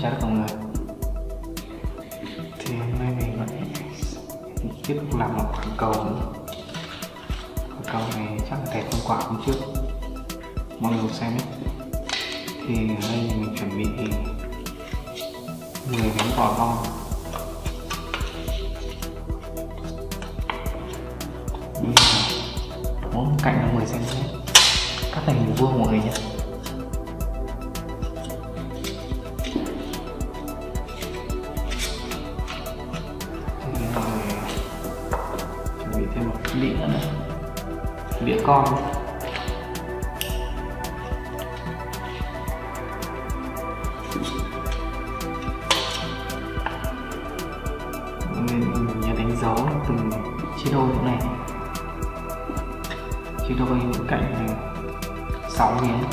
trái đất con người. Thì hôm nay mình vẫn tiếp tục làm một quả cầu nữa. Quả cầu này chắc là đẹp hơn quả hôm trước, mọi người xem ấy. Thì ở đây mình chuẩn bị 10 miếng vỏ bom. Mỗi cạnh là 10 cm, cắt thành hình vuông mọi người nhé. Chuẩn bị thêm một đĩa nữa, đĩa con. Mình nhớ đánh dấu từng chia đôi chỗ này, chia đôi những cạnh 6 miếng.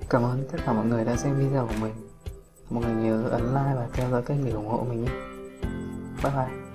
Cảm ơn tất cả mọi người đã xem video của mình. Mọi người nhớ ấn like và theo dõi kênh để ủng hộ mình nhé. Bye bye.